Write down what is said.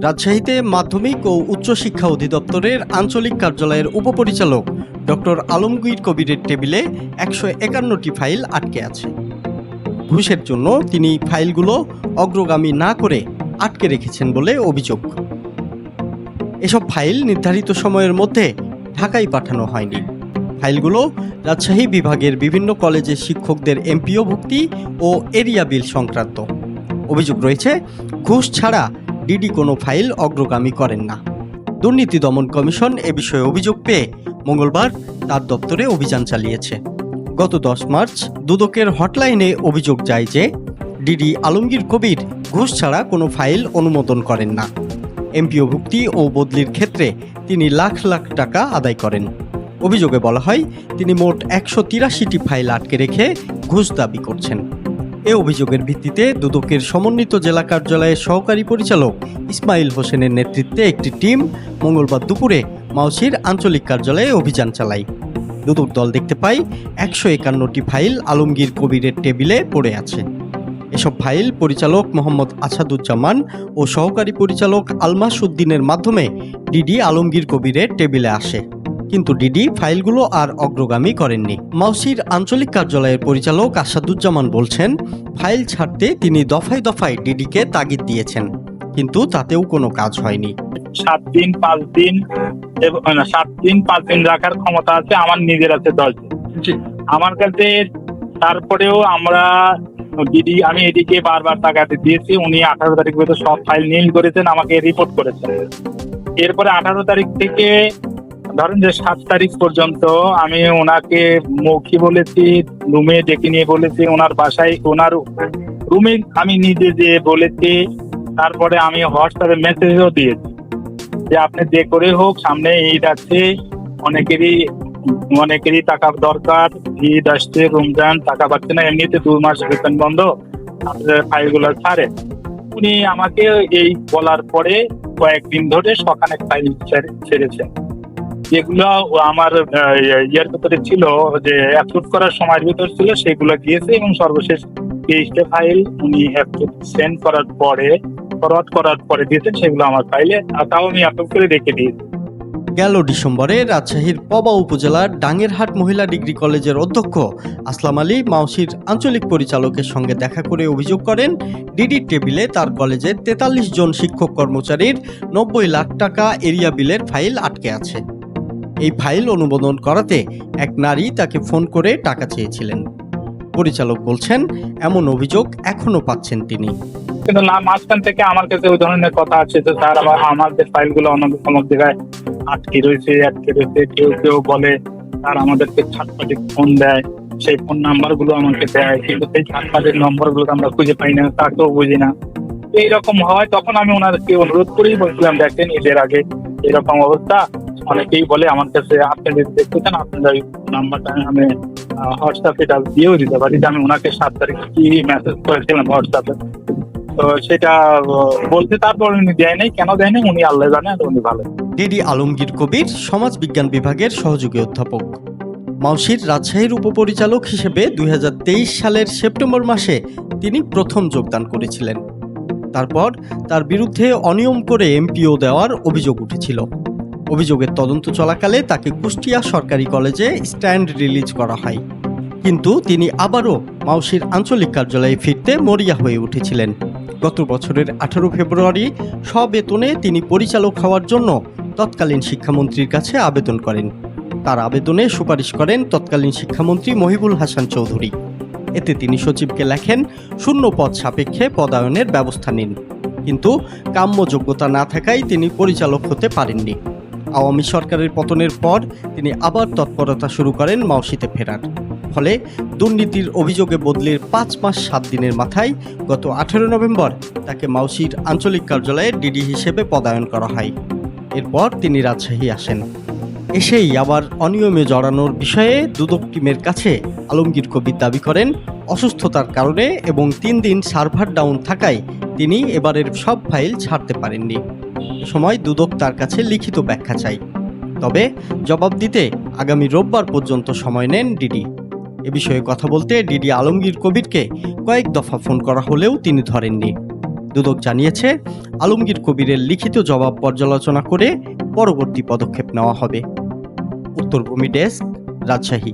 রাজশাহীতে মাধ্যমিক ও উচ্চশিক্ষা অধিদপ্তরের আঞ্চলিক কার্যালয়ের উপপরিচালক ডক্টর আলমগীর কবিরের টেবিলে 151টি ফাইল আটকে আছে। ঘুষের জন্য তিনি ফাইলগুলো অগ্রগামী না করে আটকে রেখেছেন বলে অভিযোগ। এসব ফাইল নির্ধারিত সময়ের মধ্যে ঢাকায় পাঠানো হয়নি। ফাইলগুলো রাজশাহী বিভাগের বিভিন্ন কলেজের শিক্ষকদের এমপিও ভুক্তি ও এরিয়া বিল সংক্রান্ত। অভিযোগ রয়েছে, ঘুষ ছাড়া ডিডি কোনো ফাইল অগ্রগামী করেন না। দুর্নীতি দমন কমিশন এ বিষয়ে অভিযোগ পেয়ে মঙ্গলবার তার দপ্তরে অভিযান চালিয়েছে। গত 10 মার্চ দুদকের হটলাইনে অভিযোগ যায় যে ডিডি আলমগীর কবির ঘুষ ছাড়া কোনো ফাইল অনুমোদন করেন না। এমপিও ভুক্তি ও বদলির ক্ষেত্রে তিনি লাখ লাখ টাকা আদায় করেন। অভিযোগে বলা হয়, তিনি মোট 183টি ফাইল আটকে রেখে ঘুষ দাবি করছেন। এ অভিযোগের ভিত্তিতে দুদকের সমন্বিত জেলা কার্যালয়ের সহকারী পরিচালক ইসমাইল হোসেনের নেতৃত্বে একটি টিম মঙ্গলবার দুপুরে মাউশির আঞ্চলিক কার্যালয়ে অভিযান চালায়। দুদক দল দেখতে পায় 151টি ফাইল আলমগীর কবিরের টেবিলে পড়ে আছে। এসব ফাইল পরিচালক মোহাম্মদ আসাদুজ্জামান ও সহকারী পরিচালক আলমাস উদ্দিনের মাধ্যমে ডিডি আলমগীর কবিরের টেবিলে আসে, কিন্তু ডিডি ফাইলগুলো আর অগ্রগামী করেননি। মাউশির আঞ্চলিক কার্যালয়ের পরিচালক আসাদুজ্জামান বলছেন, ফাইল ছাড়তে তিনি দফায় দফায় ডিডিকে তাগিদ দিয়েছেন, কিন্তু তাতেও কোনো কাজ হয়নি। 7 দিন 5 দিন 7 দিন 5 দিন রাখার ক্ষমতা আছে, আমার নিজের আছে 10 দিন আমার কাছে। তারপরেও আমি এদিকে বারবার টাকাতে দিয়েছি। উনি 18 তারিখ পর্যন্ত সব ফাইল নীল করেছেন, আমাকে রিপোর্ট করেছেন। এরপরে 18 তারিখ থেকে ধরেন যে 7 তারিখ পর্যন্ত আমি ওনাকে মৌখি বলেছি, রুমে ডেকে নিয়ে বলেছি, ওনার বাসায় ওনার রুমে আমি নিজে যেয়ে বলেছি। তারপরে আমি হোয়াটসঅ্যাপে মেসেজও দিয়েছি যে আপনি যে করে হোক, সামনে ঈদ আছে, অনেকেরই টাকা দরকার, ঈদ আসছে, রমজান, টাকা পাচ্ছে না, এমনিতে 2 মাস বেতন বন্ধ, আপনাদের ফাইলগুলো ছাড়ে। উনি আমাকে এই বলার পরে কয়েকদিন ধরে সকালে ফাইল ছেড়েছেন, যেগুলো আমার ইয়ার ভিতরে ছিল, যে অ্যাপ্রুভ করার সময়ের ভিতর ছিল, সেগুলো গিয়েছে। এবং সর্বশেষ 23টা ফাইল উনি সেন্ড করার পরে ফরওয়ার্ড করার পরে দিয়েছেন, সেগুলো আমার ফাইলে, তাও আমি অ্যাপ্রুভ করে রেখে দিয়েছি। গেল ডিসেম্বরে রাজশাহীর পবা উপজেলার ডাঙ্গেরহাট মহিলা ডিগ্রি কলেজের অধ্যক্ষ আসলাম আলী মাউশির আঞ্চলিক পরিচালকের সঙ্গে দেখা করে অভিযোগ করেন, ডিডির টেবিলে তার কলেজের 43 জন শিক্ষক কর্মচারীর 90 লাখ টাকা এরিয়া বিলের ফাইল আটকে আছে। এই ফাইল অনুমোদন করাতে এক নারী তাকে ফোন করে টাকা চেয়েছিলেন। পরিচালক বলছেন, এমন অভিযোগ এখনো পাচ্ছেন তিনি। কিন্তু না, মাঝখান থেকে আমার কাছে ওই ধরনের কথা আছে যে স্যার আমাদের ফাইলগুলো অনেক জায়গায় আটকে রয়েছে। কেউ কেউ বলে স্যার আমাদেরকে ছাত্রদের ফোন দেয়, সেই ফোন নাম্বার গুলো আমাকে দেয়, কিন্তু সেই ছাত্রদের নম্বর গুলো আমরা খুঁজে পাই না, তাকেও বুঝি না। এইরকম হয়, তখন আমি ওনাদেরকে অনুরোধ করেই বলছিলাম, দেখেন ঈদের আগে এরকম অবস্থা। অনেকেই বলে আমার কাছে, আপনি যদি দেখতে চান আপনার নাম্বারটা আমি হোয়াটসঅ্যাপে দিয়েও দিতে পারি। আমি ওনাকে 7 তারিখ কি মেসেজ করেছিলাম হোয়াটসঅ্যাপে, তো সেটা বলতে, তারপর উনি দেয় নাই। কেন দেয় নাই উনি আল্লাহ জানে, উনি ভালো। ডিডি আলমগীর কবির সমাজ বিজ্ঞান বিভাগের সহযোগী অধ্যাপক। মাউশির রাজশাহীর উপপরিচালক হিসেবে 2023 সালের সেপ্টেম্বর মাসে তিনি প্রথম যোগদান করেছিলেন। তারপর তার বিরুদ্ধে অনিয়ম করে এমপিও দেওয়ার অভিযোগ উঠেছিল। অভিযোগের তদন্ত চলাকালে তাকে কুষ্টিয়া সরকারি কলেজে স্ট্যান্ড রিলিজ করা হয়, কিন্তু তিনি আবারও মাউশির আঞ্চলিক কার্যালয়ে ফিরতে মরিয়া হয়ে উঠেছিলেন। গত বছরের 18 ফেব্রুয়ারি স্ববেতনে তিনি পরিচালক হওয়ার জন্য তৎকালীন শিক্ষামন্ত্রীর কাছে আবেদন করেন। তার আবেদনে সুপারিশ করেন তৎকালীন শিক্ষামন্ত্রী মহিবুল হাসান চৌধুরী। এতে তিনি সচিবকে লেখেন, শূন্য পদ সাপেক্ষে পদায়নের ব্যবস্থা নিন, কিন্তু কাম্য যোগ্যতা না থাকায় তিনি পরিচালক হতে পারেননি। আওয়ামী সরকারের পতনের পর তিনি আবার তৎপরতা শুরু করেন মাউশিতে ফেরার। ফলে দুর্নীতির অভিযোগে বদলির 5 মাস 7 দিনের মাথায় গত 18 নভেম্বর তাকে মাউশির আঞ্চলিক কার্যালয়ে ডিডি হিসেবে পদায়ন করা হয়। এরপর তিনি রাজশাহী আসেন। এসেই আবার অনিয়মে জড়ানোর বিষয়ে দুদক টিমের কাছে আলমগীর কবির দাবি করেন, অসুস্থতার কারণে এবং 3 দিন সার্ভার ডাউন থাকায় তিনি এবারের সব ফাইল ছাড়তে পারেননি। এ সময় দুদক তার কাছে লিখিত ব্যাখ্যা চাই, তবে জবাব দিতে আগামী রোববার পর্যন্ত সময় নেন ডিডি। এ বিষয়ে কথা বলতে ডিডি আলমগীর কবিরকে কয়েক দফা ফোন করা হলেও তিনি ধরেননি। দুদক জানিয়েছে, আলমগীর কবিরের লিখিত জবাব পর্যালোচনা করে পরবর্তী পদক্ষেপ নেওয়া হবে। উত্তরভূমি ডেস্ক, রাজশাহী।